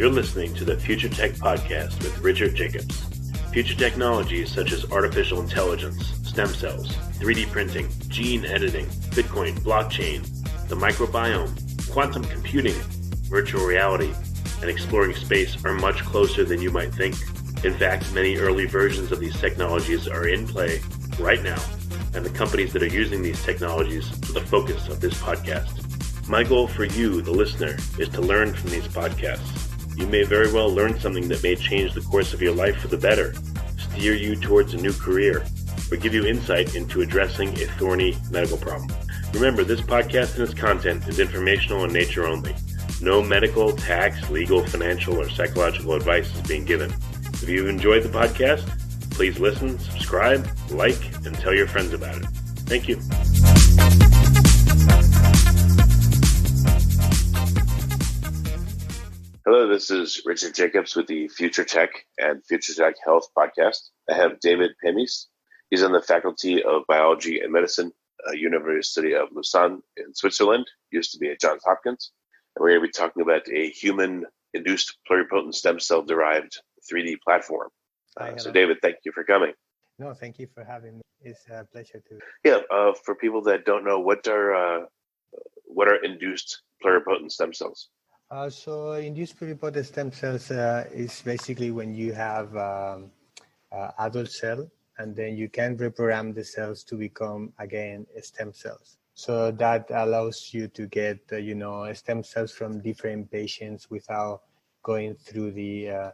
You're listening to the Future Tech Podcast with Richard Jacobs. Future technologies such as artificial intelligence, stem cells, 3D printing, gene editing, Bitcoin, blockchain, the microbiome, quantum computing, virtual reality, and exploring space are much closer than you might think. In fact, many early versions of these technologies are in play right now, and the companies that are using these technologies are the focus of this podcast. My goal for you, the listener, is to learn from these podcasts. You may very well learn something that may change the course of your life for the better, steer you towards a new career, or give you insight into addressing a thorny medical problem. Remember, this podcast and its content is informational in nature only. No medical, tax, legal, financial, or psychological advice is being given. If you've enjoyed the podcast, please listen, subscribe, like, and tell your friends about it. Thank you. Hello, this is Richard Jacobs with the Future Tech and Future Tech Health podcast. I have David Pamies. He's on the Faculty of Biology and Medicine, University of Lausanne in Switzerland, used to be at Johns Hopkins. And we're going to be talking about a human-induced pluripotent stem cell-derived 3D platform. So, David, thank you for coming. No, thank you for having me. It's a pleasure to. Yeah, for people that don't know, what are induced pluripotent stem cells? So induced pluripotent stem cells is basically when you have adult cell, and then you can reprogram the cells to become, again, stem cells. So that allows you to get, stem cells from different patients without going through the,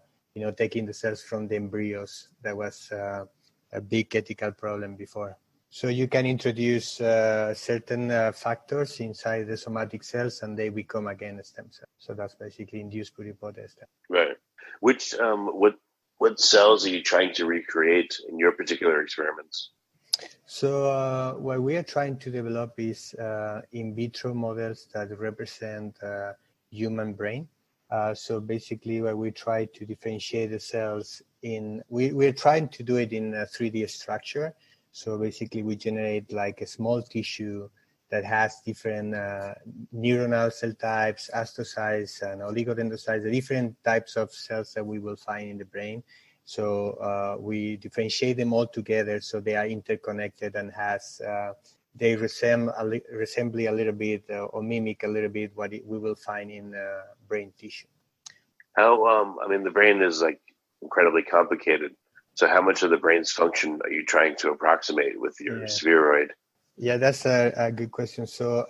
taking the cells from the embryos. That was a big ethical problem before. So you can introduce certain factors inside the somatic cells, and they become again a stem cell. So that's basically induced pluripotent stem. Right. Which what cells are you trying to recreate in your particular experiments? So what we are trying to develop is in vitro models that represent human brain. So basically, what we try to differentiate the cells in, we're trying to do it in a 3D structure. So basically, we generate like a small tissue that has different neuronal cell types, astrocytes, and oligodendrocytes, the different types of cells that we will find in the brain. So we differentiate them all together so they are interconnected and they resemble a little bit or mimic a little bit what we will find in brain tissue. How, the brain is like incredibly complicated. So how much of the brain's function are you trying to approximate with your spheroid? Yeah, that's a good question. So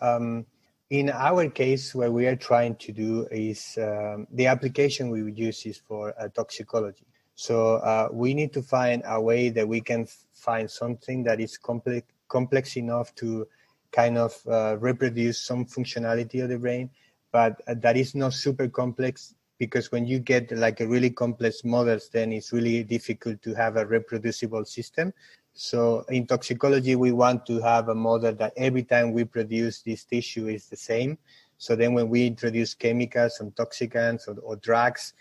in our case, what we are trying to do is the application we would use is for toxicology. So we need to find a way that we can find something that is complex enough to kind of reproduce some functionality of the brain, but that is not super complex. Because when you get like a really complex models, then it's really difficult to have a reproducible system. So in toxicology, we want to have a model that every time we produce this tissue is the same. So then when we introduce chemicals and toxicants or drugs,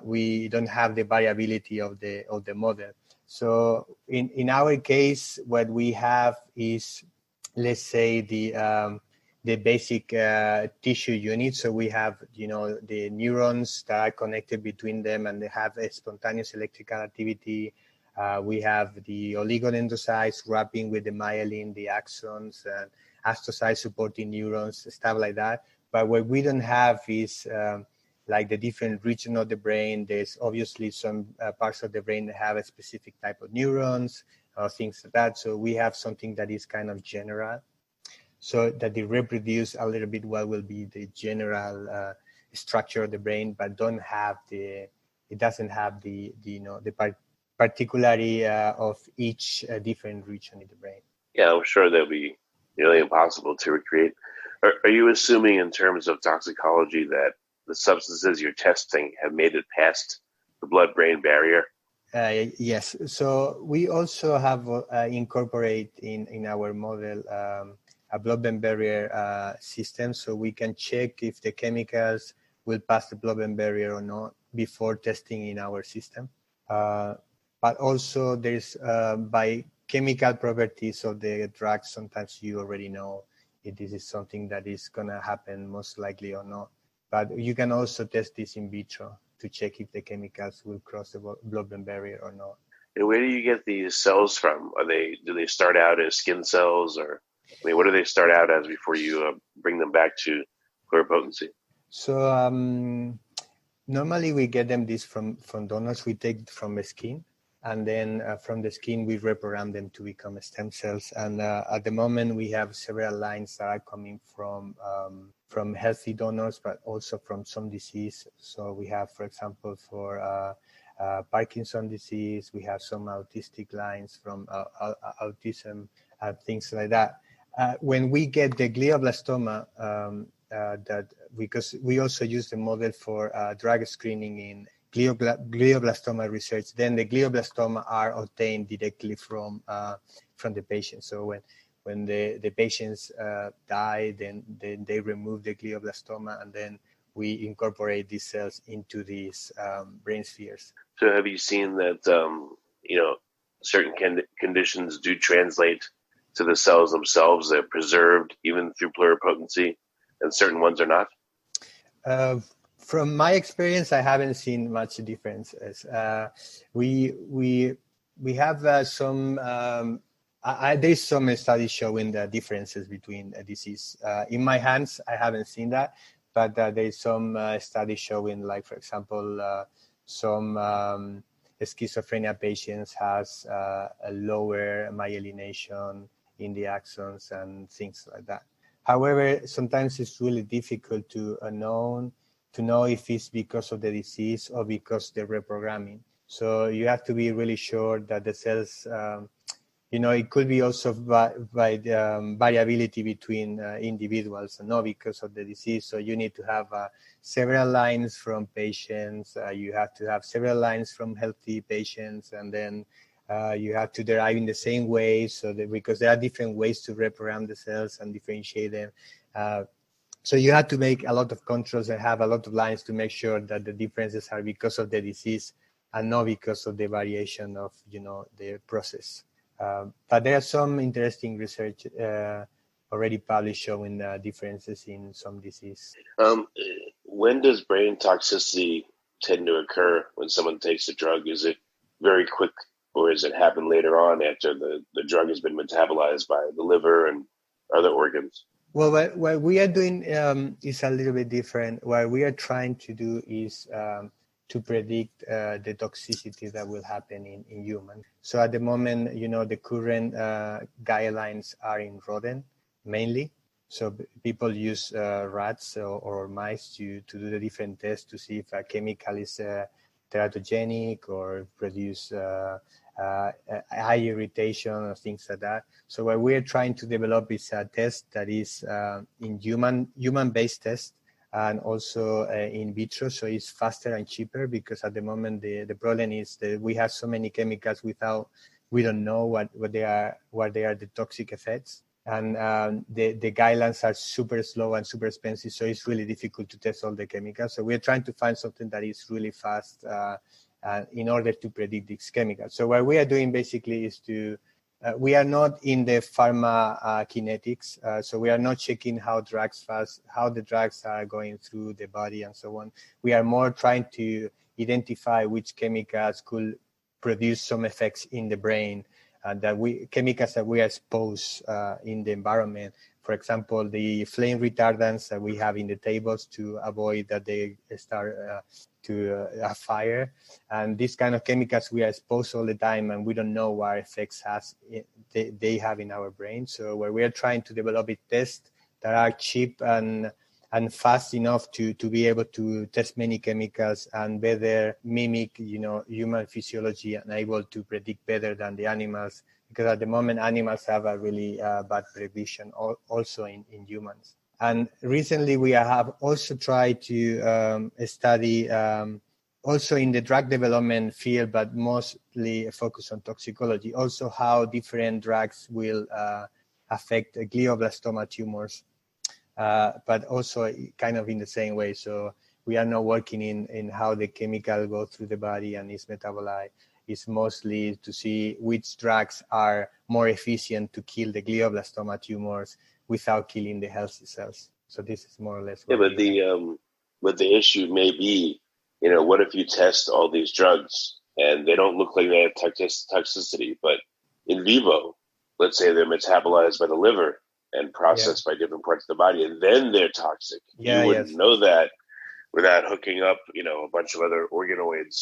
we don't have the variability of the model. So in our case, what we have is, let's say, the basic tissue unit. So we have, the neurons that are connected between them and they have a spontaneous electrical activity. We have the oligodendrocytes wrapping with the myelin, the axons, and astrocytes supporting neurons, stuff like that. But what we don't have is like the different region of the brain. There's obviously some parts of the brain that have a specific type of neurons or things like that. So we have something that is kind of general, so that they reproduce a little bit what will be the general structure of the brain, but it doesn't have the particularity of each different region in the brain. Yeah, I'm sure that'll be nearly impossible to recreate. Are you assuming in terms of toxicology that the substances you're testing have made it past the blood-brain barrier? Yes. So we also have incorporate in our model a blood-brain barrier system, so we can check if the chemicals will pass the blood-brain barrier or not before testing in our system. But also there's by chemical properties of the drugs, sometimes you already know if this is something that is going to happen most likely or not. But you can also test this in vitro to check if the chemicals will cross the blood-brain barrier or not. And where do you get these cells from? Do they start out as skin cells, or what do they start out as before you bring them back to pluripotency? So normally we get them from donors. We take from the skin, and then from the skin we reprogram them to become stem cells. And at the moment we have several lines that are coming from healthy donors, but also from some disease. So we have, for example, for Parkinson's disease, we have some autistic lines from autism, things like that. When we get the glioblastoma, because we also use the model for drug screening in glioblastoma research, then the glioblastoma are obtained directly from the patient. So when the patients die, then they remove the glioblastoma, and then we incorporate these cells into these brain spheres. So have you seen that, certain conditions do translate to the cells themselves? They're preserved even through pluripotency, and certain ones are not? From my experience, I haven't seen much differences. We have some, there's some studies showing the differences between disease. In my hands, I haven't seen that, but there's some studies showing, like, for example, some schizophrenia patients has a lower myelination in the axons and things like that. However, sometimes it's really difficult to know if it's because of the disease or because the reprogramming. So you have to be really sure that the cells, it could be also by the variability between individuals and not because of the disease. So you need to have several lines from patients. You have to have several lines from healthy patients, and then you have to derive in the same way, because there are different ways to reprogram the cells and differentiate them. So you have to make a lot of controls and have a lot of lines to make sure that the differences are because of the disease and not because of the variation of the process. But there are some interesting research already published showing differences in some disease. When does brain toxicity tend to occur when someone takes a drug? Is it very quick, or does it happen later on after the drug has been metabolized by the liver and other organs? Well, what we are doing is a little bit different. What we are trying to do is to predict the toxicity that will happen in humans. So at the moment, the current guidelines are in rodent mainly. So people use rats or mice to do the different tests to see if a chemical is teratogenic or produce eye irritation or things like that. So what we're trying to develop is a test that is in human-based test, and also in vitro, so it's faster and cheaper, because at the moment the problem is that we have so many chemicals we don't know what they are the toxic effects, and the guidelines are super slow and super expensive, so it's really difficult to test all the chemicals. So we're trying to find something that is really fast in order to predict these chemicals. So what we are doing basically is we are not in the pharmacokinetics, so we are not checking how the drugs are going through the body and so on. We are more trying to identify which chemicals could produce some effects in the brain, and chemicals that we expose in the environment. For example, the flame retardants that we have in the tables to avoid that they start to a fire. And these kind of chemicals we are exposed all the time, and we don't know what effects they have in our brain. So where we are trying to develop tests that are cheap and fast enough to be able to test many chemicals and better mimic human physiology and able to predict better than the animals, because at the moment animals have a really bad prediction also in humans. And recently we have also tried to study also in the drug development field, but mostly focus on toxicology, also how different drugs will affect glioblastoma tumors, but also kind of in the same way. So we are now working in how the chemical goes through the body and is metabolized. It's mostly to see which drugs are more efficient to kill the glioblastoma tumors without killing the healthy cells. So this is more or less what but But the issue may be, what if you test all these drugs and they don't look like they have toxicity, but in vivo, let's say they're metabolized by the liver and processed by different parts of the body, and then they're toxic. You wouldn't know that without hooking up, a bunch of other organoids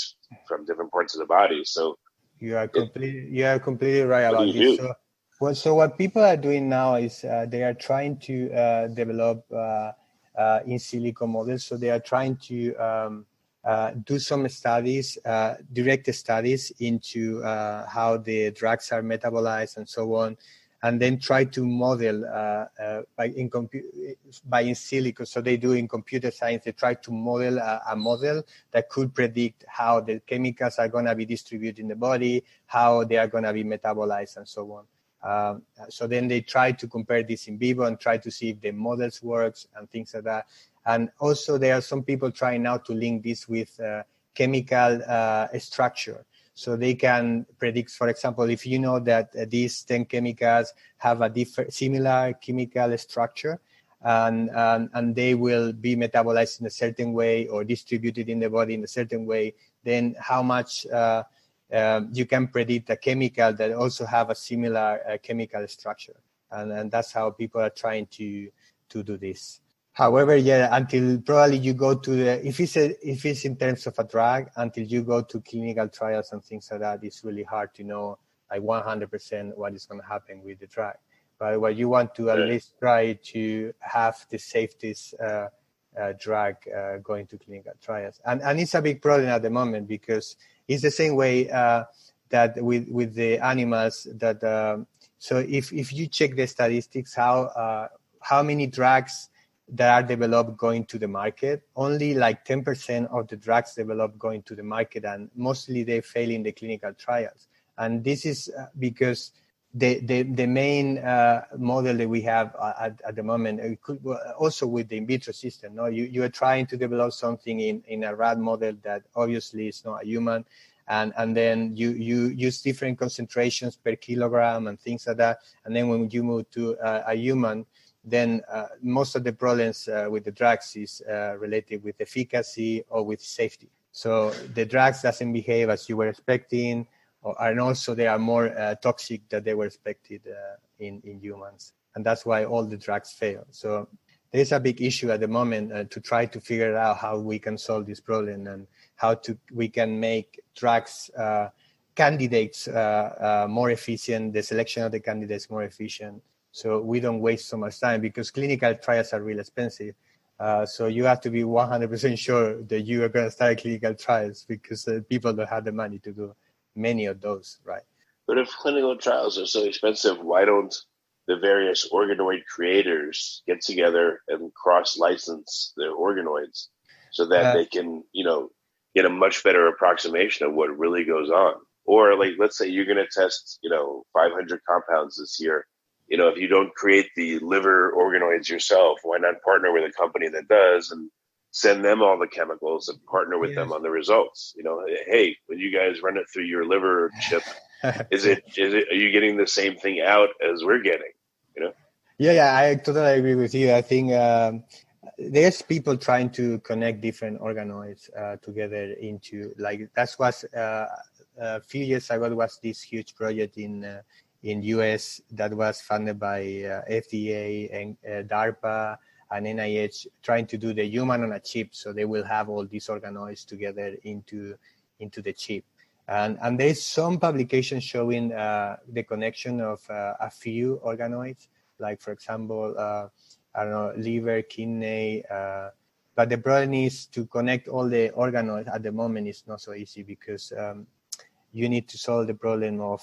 from different parts of the body. So you are completely right about this. So what people are doing now is they are trying to develop in silico models. So they are trying to do some studies, direct studies into how the drugs are metabolized and so on, and then try to model by in silico. So they do in computer science, they try to model a model that could predict how the chemicals are going to be distributed in the body, how they are going to be metabolized and so on. So then they try to compare this in vivo and try to see if the models works and things like that. And also there are some people trying now to link this with chemical structure. So they can predict, for example, if you know that these 10 chemicals have a similar chemical structure and they will be metabolized in a certain way or distributed in the body in a certain way, then how much you can predict a chemical that also have a similar chemical structure. And that's how people are trying to do this. However, until probably you go to if it's in terms of a drug, until you go to clinical trials and things like that, it's really hard to know like 100% what is going to happen with the drug. But what you want to at least try to have the safest drug going to clinical trials. And it's a big problem at the moment because it's the same way that with the animals that so if you check the statistics, how many drugs that are developed going to the market, only like 10% of the drugs developed going to the market, and mostly they fail in the clinical trials. And this is because the main model that we have at the moment, it could, also with the in vitro system, no, you are trying to develop something in a rat model that obviously is not a human, and then you use different concentrations per kilogram and things like that, and then when you move to a human, then most of the problems with the drugs is related with efficacy or with safety. So the drugs doesn't behave as you were expecting, and also they are more toxic than they were expected in humans. And that's why all the drugs fail. So there's a big issue at the moment to try to figure out how we can solve this problem and how we can make drugs candidates more efficient, the selection of the candidates more efficient. So we don't waste so much time because clinical trials are really expensive. So you have to be 100% sure that you are going to start clinical trials because people don't have the money to do many of those, right? But if clinical trials are so expensive, why don't the various organoid creators get together and cross-license their organoids so that they can, get a much better approximation of what really goes on? Or like, let's say you're going to test, 500 compounds this year. If you don't create the liver organoids yourself, why not partner with a company that does and send them all the chemicals and partner with them on the results? Hey, when you guys run it through your liver chip, are you getting the same thing out as we're getting? Yeah, I totally agree with you. I think there's people trying to connect different organoids together into, like, that's what a few years ago was this huge project in US that was funded by FDA and DARPA and NIH, trying to do the human on a chip, so they will have all these organoids together into the chip. And there's some publications showing the connection of a few organoids, like for example, I don't know, liver, kidney. But the problem is to connect all the organoids at the moment is not so easy because you need to solve the problem of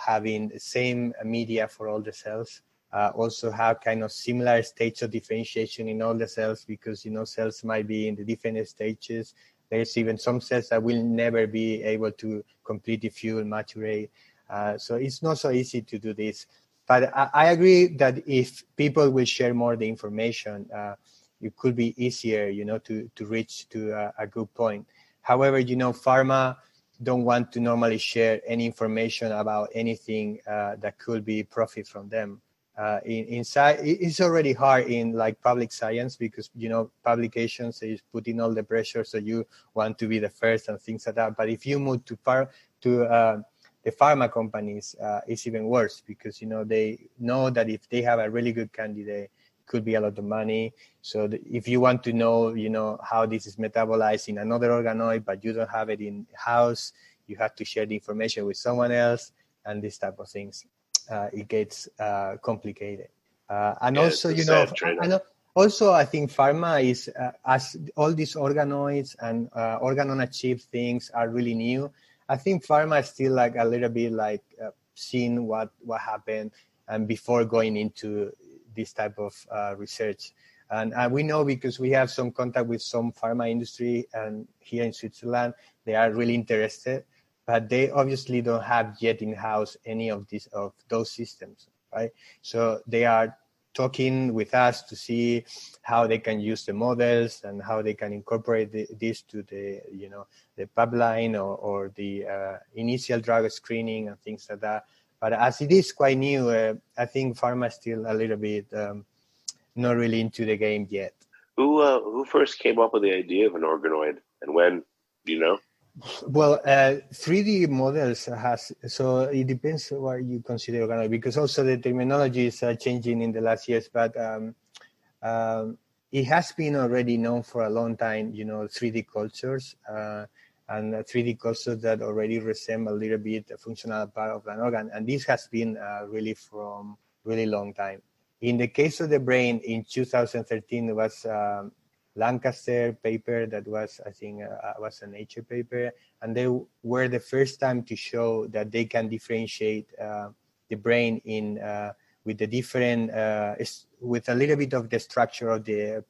having the same media for all the cells. Also have kind of similar states of differentiation in all the cells because, cells might be in the different stages. There's even some cells that will never be able to completely fuel, maturate. So it's not so easy to do this. But I agree that if people will share more the information, it could be easier, to reach to a good point. However, pharma don't want to normally share any information about anything that could be profit from them. inside. It's already hard in like public science because, publications is putting all the pressure. So you want to be the first and things like that. But if you move to the pharma companies, it's even worse because, they know that if they have a really good candidate, it could be a lot of money. So if you want to know, how this is metabolized in another organoid, but you don't have it in house, you have to share the information with someone else and this type of things. It gets complicated. And also, I think pharma is, as all these organoids and organ-on-a-chip things are really new, I think pharma is still like a little bit like seeing what happened and before going into this type of research. And we know because we have some contact with some pharma industry and here in Switzerland, they are really interested, but they obviously don't have yet in-house any of those systems, right? So they are talking with us to see how they can use the models and how they can incorporate this to the pipeline or the initial drug screening and things like that. But as it is quite new, I think pharma is still a little bit not really into the game yet. Who first came up with the idea of an organoid and when? Do you know? Well, 3D models so it depends what you consider organoid, because also the terminology is changing in the last years, but it has been already known for a long time, 3D cultures and 3D cultures that already resemble a little bit the functional part of an organ. And this has been really from really long time. In the case of the brain, in 2013, it was Lancaster paper that was, I think, was a Nature paper, and they were the first time to show that they can differentiate the brain with the different, with a little bit of the structure of the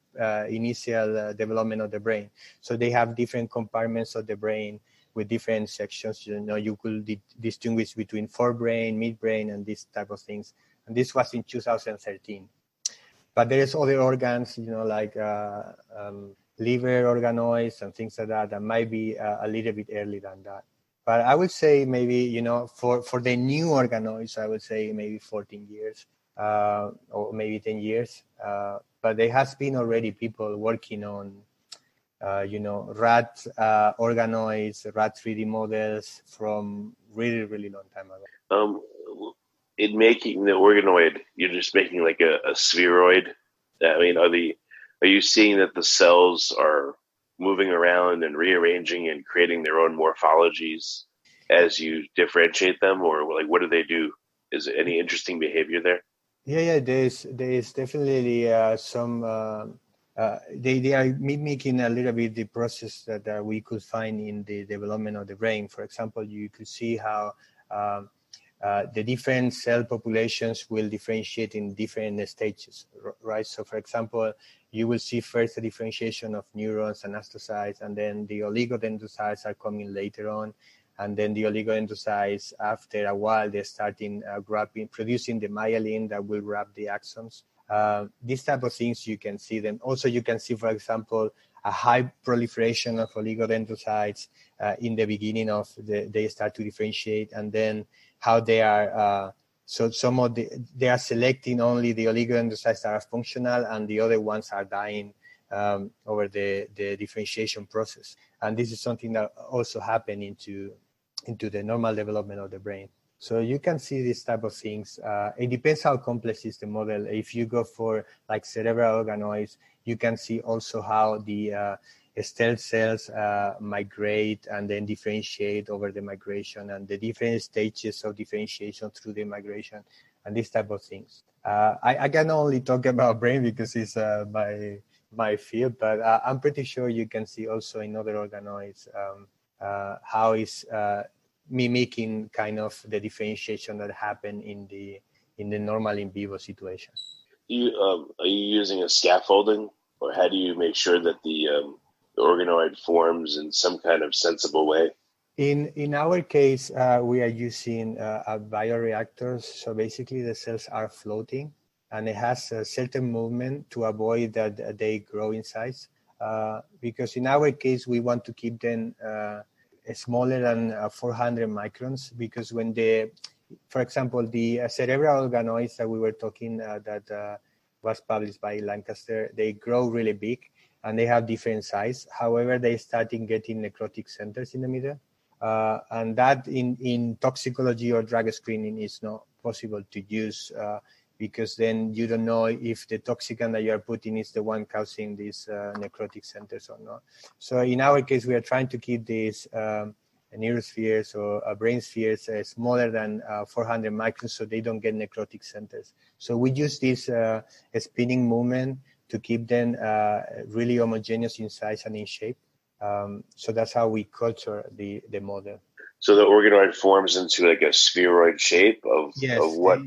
initial development of the brain. So they have different compartments of the brain with different sections. You could distinguish between forebrain, midbrain, and this type of things. And this was in 2013. But there's other organs, like liver organoids and things like that might be a little bit early than that. But I would say maybe, for the new organoids, I would say maybe 14 years or maybe 10 years. But there has been already people working on, rat organoids, rat 3D models from really, really long time ago. In making the organoid, you're just making like a spheroid. I mean, are you seeing that the cells are moving around and rearranging and creating their own morphologies as you differentiate them, or like what do they do? Is there any interesting behavior there? Yeah. There's definitely some. They are mimicking a little bit the process that we could find in the development of the brain. For example, you could see how the different cell populations will differentiate in different stages, right? So, for example, you will see first the differentiation of neurons and astrocytes, and then the oligodendrocytes are coming later on, and then the oligodendrocytes, after a while, they're starting producing the myelin that will wrap the axons. These type of things, you can see them. Also, you can see, for example, a high proliferation of oligodendrocytes in the beginning of they start to differentiate, and then how they are, they are selecting only the oligodendrocytes that are functional, and the other ones are dying over the differentiation process. And this is something that also happen into the normal development of the brain. So you can see this type of things. It depends how complex is the model. If you go for like cerebral organoids, you can see also how the stem cells migrate and then differentiate over the migration, and the different stages of differentiation through the migration, and this type of things. I can only talk about brain because it's my field, but I'm pretty sure you can see also in other organoids how is mimicking kind of the differentiation that happen in the normal in vivo situation. Are you using a scaffolding, or how do you make sure that the organoid forms in some kind of sensible way? In our case, we are using a bioreactors. So basically, the cells are floating, and it has a certain movement to avoid that they grow in size. Because in our case, we want to keep them smaller than 400 microns, because when the for example, the cerebral organoids that we were talking that was published by Lancaster, they grow really big and they have different size. However, they starting getting necrotic centers in the middle. And that in toxicology or drug screening is not possible to use because then you don't know if the toxicant that you are putting is the one causing these necrotic centers or not. So in our case, we are trying to keep these neurospheres or brain spheres smaller than 400 microns so they don't get necrotic centers. So we use this spinning movement to keep them really homogeneous in size and in shape. So that's how we culture the model. So the organoid forms into like a spheroid shape of what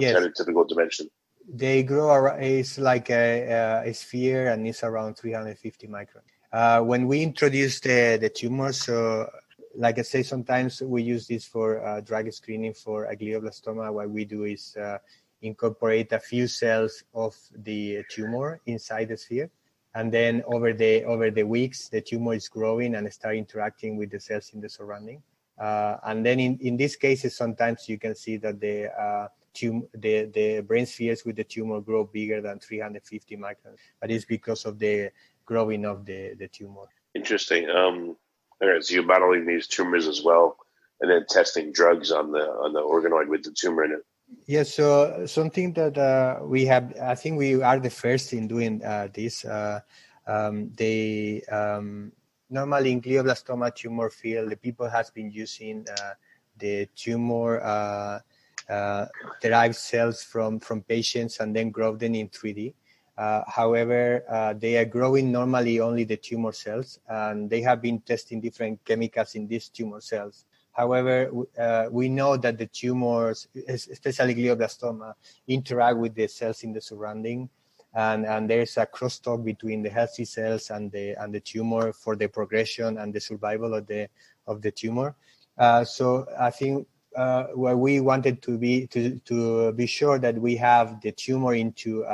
kind of typical dimension? They grow around, it's like a sphere and it's around 350 microns. When we introduce the tumor, so like I say, sometimes we use this for drug screening for a glioblastoma. What we do is incorporate a few cells of the tumor inside the sphere. And then over the weeks, the tumor is growing and start interacting with the cells in the surrounding. And then in these cases, sometimes you can see that the brain spheres with the tumor grow bigger than 350 microns. But it's because of the growing of the tumor. Interesting. All right, so you're modeling these tumors as well, and then testing drugs on the organoid with the tumor in it. Yeah, so something that we have, I think we are the first in doing this. Normally in glioblastoma tumor field, the people has been using the tumor derived cells from patients and then grow them in 3D. However, they are growing normally only the tumor cells, and they have been testing different chemicals in these tumor cells. However, we know that the tumors, especially glioblastoma, interact with the cells in the surrounding, and there's a crosstalk between the healthy cells and the tumor for the progression and the survival of the tumor. So I think where we wanted to be sure that we have the tumor into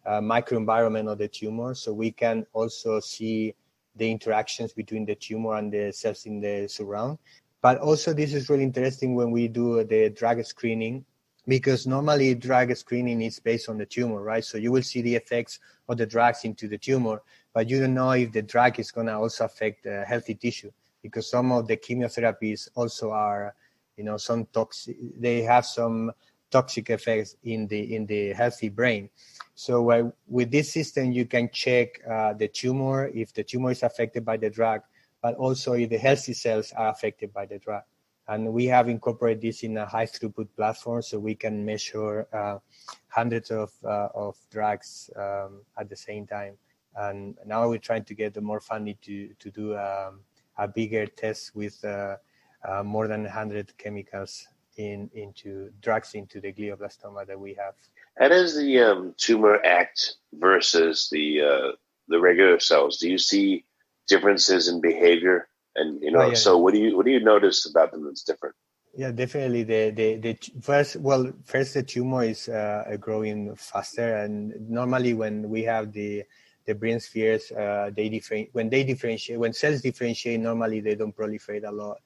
microenvironment of the tumor, so we can also see the interactions between the tumor and the cells in the surround. But also this is really interesting when we do the drug screening, because normally drug screening is based on the tumor, right? So you will see the effects of the drugs into the tumor, but you don't know if the drug is going to also affect the healthy tissue, because some of the chemotherapies also are, some toxic, they have some toxic effects in the healthy brain. So with this system, you can check the tumor, if the tumor is affected by the drug, but also if the healthy cells are affected by the drug. And we have incorporated this in a high throughput platform, so we can measure hundreds of drugs at the same time. And now we're trying to get more funding to do a bigger test with more than 100 chemicals into drugs into the glioblastoma that we have. How does the tumor act versus the regular cells? Do you see differences in behavior? And so what do you notice about them that's different? Yeah, definitely. The first the tumor is growing faster, and normally when we have the brain spheres, when cells differentiate, normally they don't proliferate a lot.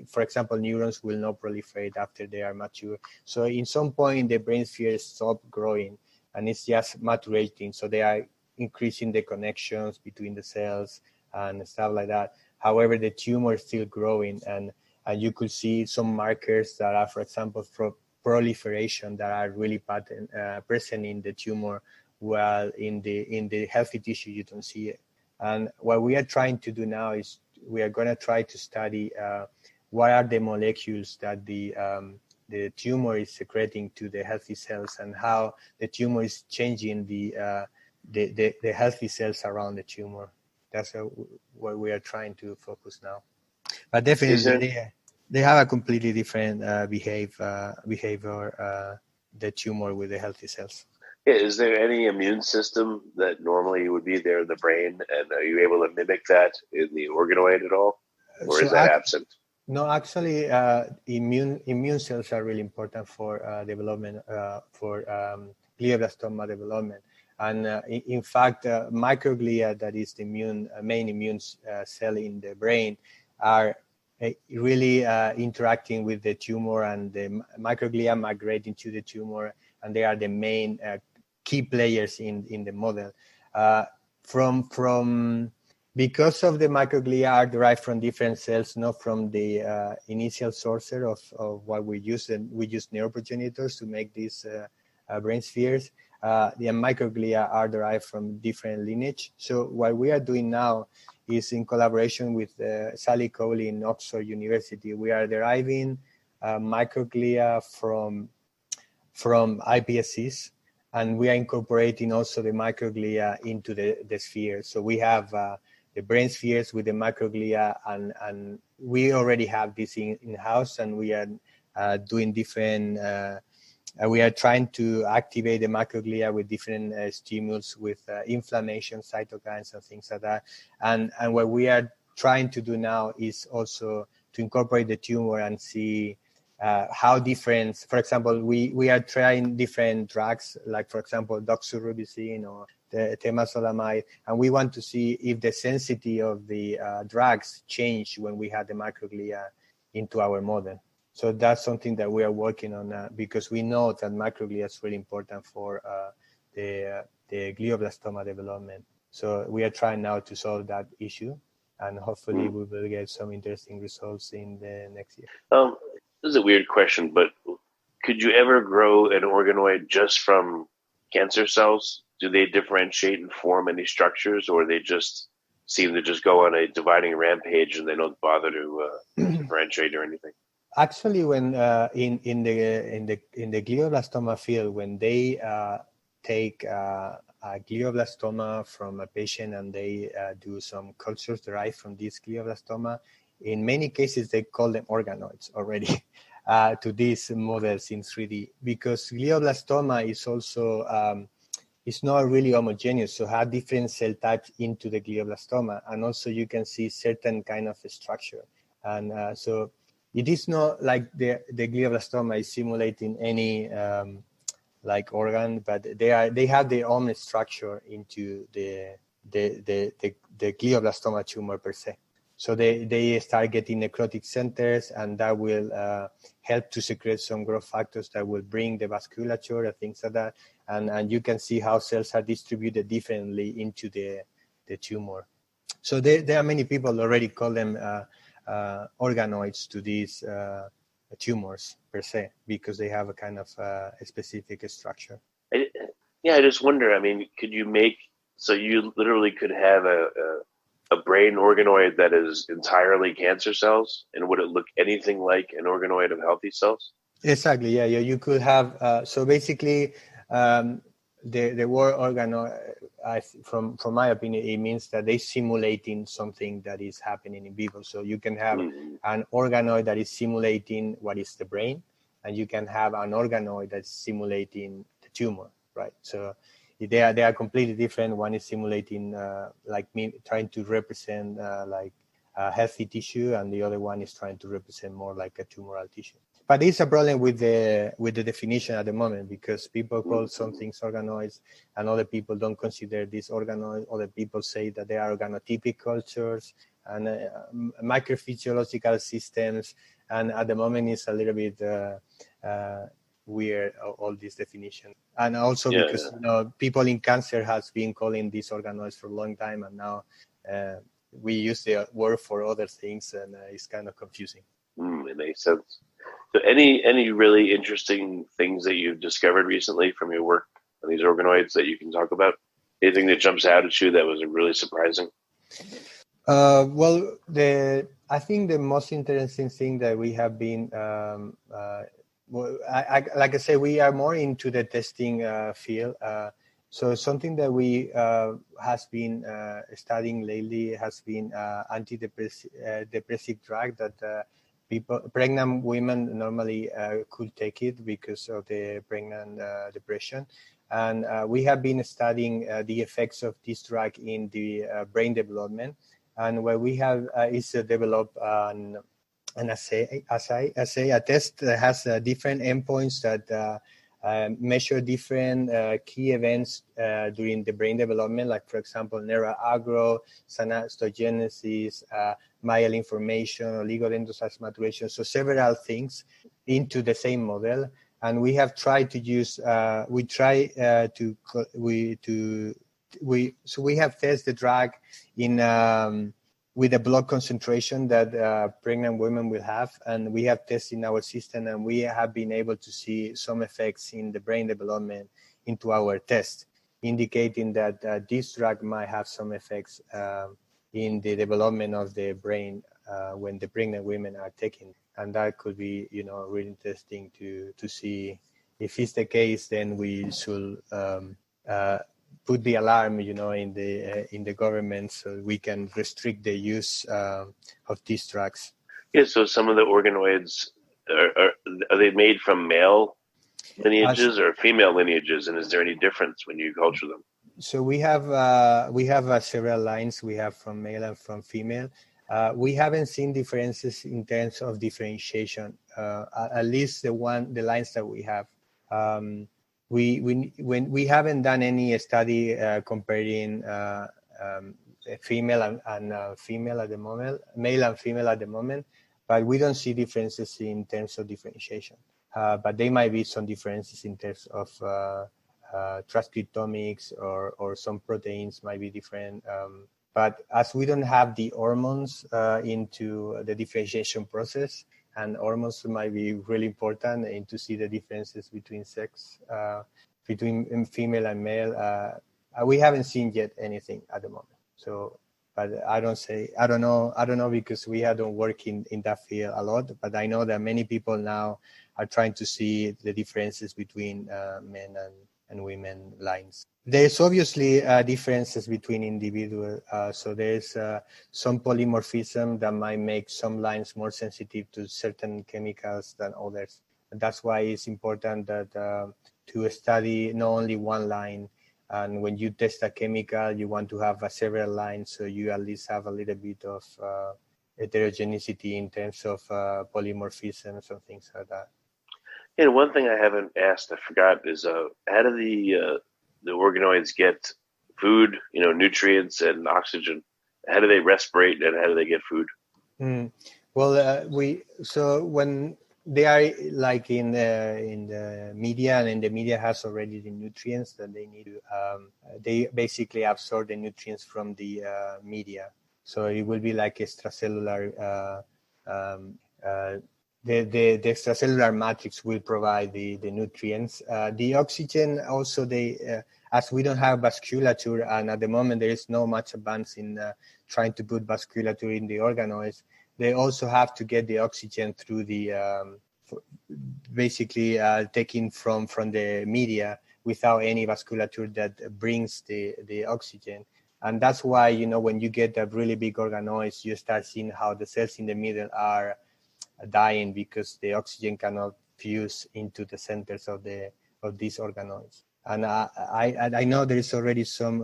For example, neurons will not proliferate after they are mature. So in some point, the brain spheres stop growing, and it's just maturating. So they are increasing the connections between the cells and stuff like that. However, the tumor is still growing, and you could see some markers that are, for example, for proliferation that are really present in the tumor, while in the healthy tissue you don't see it. And what we are trying to do now is we are going to try to study what are the molecules that the tumor is secreting to the healthy cells, and how the tumor is changing the healthy cells around the tumor. That's what we are trying to focus now. But definitely, they have a completely different behavior, the tumor with the healthy cells. Yeah, is there any immune system that normally would be there in the brain, and are you able to mimic that in the organoid at all, or is that absent? No, actually, immune cells are really important for development, for glioblastoma development. And in fact, microglia, that is the main immune cell in the brain, are really interacting with the tumor, and the microglia migrate into the tumor, and they are the main key players in the model. Because of the microglia are derived from different cells, not from the initial sourcer of what we use, and we use neuroprogenitors to make these brain spheres. The microglia are derived from different lineage. So what we are doing now is, in collaboration with Sally Cowley in Oxford University, we are deriving microglia from iPSCs, and we are incorporating also the microglia into the sphere. So we have the brain spheres with the microglia, and we already have this in-house, and we are doing different, we are trying to activate the microglia with different stimulus, with inflammation, cytokines, and things like that. And what we are trying to do now is also to incorporate the tumor and see how different, for example, we are trying different drugs, like, for example, doxorubicin or the temozolomide, and we want to see if the sensitivity of the drugs change when we have the microglia into our model. So that's something that we are working on because we know that microglia is really important for the glioblastoma development. So we are trying now to solve that issue, and hopefully we will get some interesting results in the next year. This is a weird question, but could you ever grow an organoid just from cancer cells? Do they differentiate and form any structures, or they just seem to just go on a dividing rampage and they don't bother to differentiate or anything? Actually, when in the glioblastoma field, when they take a glioblastoma from a patient and they do some cultures derived from this glioblastoma, in many cases they call them organoids already to these models in 3D, because glioblastoma is also it's not really homogeneous, so have different cell types into the glioblastoma, and also you can see certain kind of structure, and so it is not like the glioblastoma is simulating any like organ, but they have their own structure into the glioblastoma tumor per se. So they start getting necrotic centers, and that will help to secrete some growth factors that will bring the vasculature and things like that. And you can see how cells are distributed differently into the tumor. So there are many people already call them organoids to these tumors per se, because they have a kind of a specific structure. I just wonder, I mean, could you make, so you literally could have a brain organoid that is entirely cancer cells, and would it look anything like an organoid of healthy cells? Exactly, yeah. You could have, so basically the word organoid, from my opinion, it means that they're simulating something that is happening in vivo. So you can have an organoid that is simulating what is the brain, and you can have an organoid that's simulating the tumor, right? So they are completely different. One is simulating trying to represent healthy tissue, and the other one is trying to represent more like a tumoral tissue. But it's a problem with the definition at the moment, because people call some things organoids and other people don't consider this organoid. Other people say that they are organotypic cultures and microphysiological systems. And at the moment it's a little bit weird, all this definition. And also because people in cancer has been calling these organoids for a long time, and now we use the word for other things, and it's kind of confusing. It makes sense. So any really interesting things that you've discovered recently from your work on these organoids that you can talk about? Anything that jumps out at you that was really surprising? Well, I think the most interesting thing that we have been, like I say, we are more into the testing field. So something that we has been studying lately has been antidepressive drug that pregnant women normally could take it because of the pregnant depression. And we have been studying the effects of this drug in the brain development. And what we have is developed an assay, a test that has different endpoints that measure different key events during the brain development, like, for example, neural agro, synaptogenesis, myelin formation, oligodendrocyte maturation, so several things into the same model. And we have tried to use, so we have tested the drug in with the blood concentration that pregnant women will have, and we have tested in our system, and we have been able to see some effects in the brain development into our test, indicating that this drug might have some effects in the development of the brain when the pregnant women are taking. And that could be, really interesting to see. If it's the case, then we should put the alarm, in the government, so we can restrict the use of these drugs. Yeah. So some of the organoids are they made from male lineages or female lineages, and is there any difference when you culture them? So we have several lines. We have from male and from female. We haven't seen differences in terms of differentiation. At least the lines that we have. We haven't done any study comparing female and female at the moment, male and female at the moment, but we don't see differences in terms of differentiation. But there might be some differences in terms of transcriptomics or some proteins might be different. But as we don't have the hormones into the differentiation process, and hormones might be really important and to see the differences between sex, between female and male. We haven't seen yet anything at the moment. So, but I don't know because we haven't worked in that field a lot. But I know that many people now are trying to see the differences between men and women lines. There's obviously differences between individuals. So there's some polymorphism that might make some lines more sensitive to certain chemicals than others. And that's why it's important that to study not only one line. And when you test a chemical, you want to have several lines, so you at least have a little bit of heterogeneity in terms of polymorphisms and things like that. And one thing I haven't asked, I forgot, is how do the organoids get food, nutrients and oxygen? How do they respirate and how do they get food? Well, so when they are like in the media, and the media has already the nutrients that they need to, they basically absorb the nutrients from the media. So it will be like extracellular. The extracellular matrix will provide the nutrients. The oxygen also, as we don't have vasculature, and at the moment there is no much advance in trying to put vasculature in the organoids, they also have to get the oxygen through the basically taken from the media without any vasculature that brings the oxygen. And that's why, when you get a really big organoids, you start seeing how the cells in the middle are dying because the oxygen cannot fuse into the centers of these organoids. And I know there is already some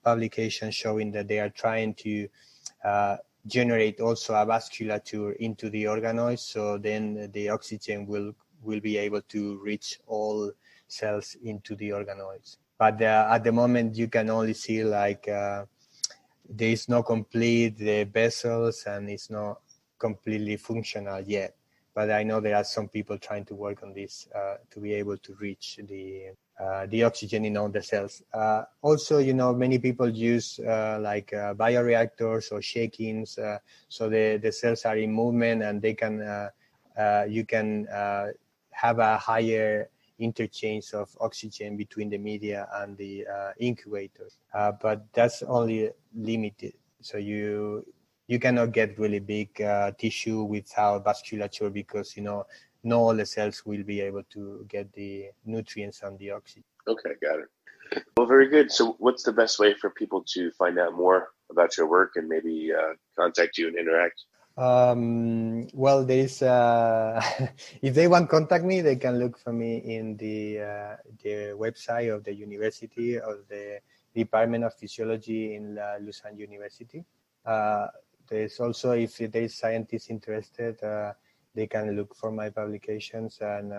publication showing that they are trying to generate also a vasculature into the organoids, so then the oxygen will be able to reach all cells into the organoids. But at the moment, you can only see like there is no complete the vessels, and it's not completely functional yet. But I know there are some people trying to work on this to be able to reach the oxygen in all the cells. Also, many people use like bioreactors or shakings, so the cells are in movement, and they can you can have a higher interchange of oxygen between the media and the incubator. But that's only limited. So you cannot get really big tissue without vasculature because, not all the cells will be able to get the nutrients and the oxygen. Okay, got it. Well, very good. So what's the best way for people to find out more about your work and maybe contact you and interact? Well, there is if they want to contact me, they can look for me in the website of the University of the Department of Physiology in Lausanne University. There's also, if there is scientists interested, they can look for my publications, and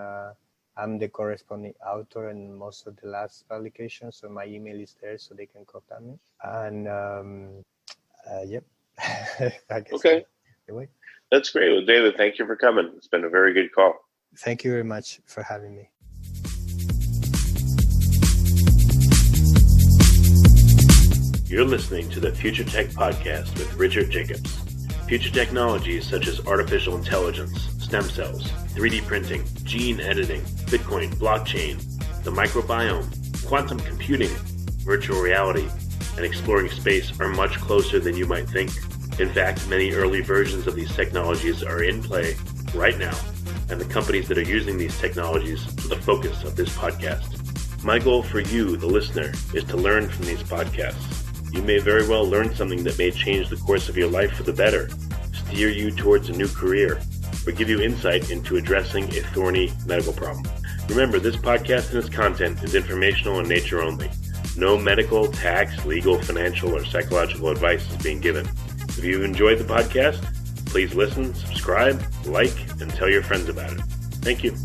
I'm the corresponding author in most of the last publications, so my email is there, so they can contact me. And yep. I guess okay. Anyway. That's great. Well, David, thank you for coming. It's been a very good call. Thank you very much for having me. You're listening to the Future Tech Podcast with Richard Jacobs. Future technologies such as artificial intelligence, stem cells, 3D printing, gene editing, Bitcoin, blockchain, the microbiome, quantum computing, virtual reality, and exploring space are much closer than you might think. In fact, many early versions of these technologies are in play right now, and the companies that are using these technologies are the focus of this podcast. My goal for you, the listener, is to learn from these podcasts. You may very well learn something that may change the course of your life for the better, steer you towards a new career, or give you insight into addressing a thorny medical problem. Remember, this podcast and its content is informational in nature only. No medical, tax, legal, financial, or psychological advice is being given. If you enjoyed the podcast, please listen, subscribe, like, and tell your friends about it. Thank you.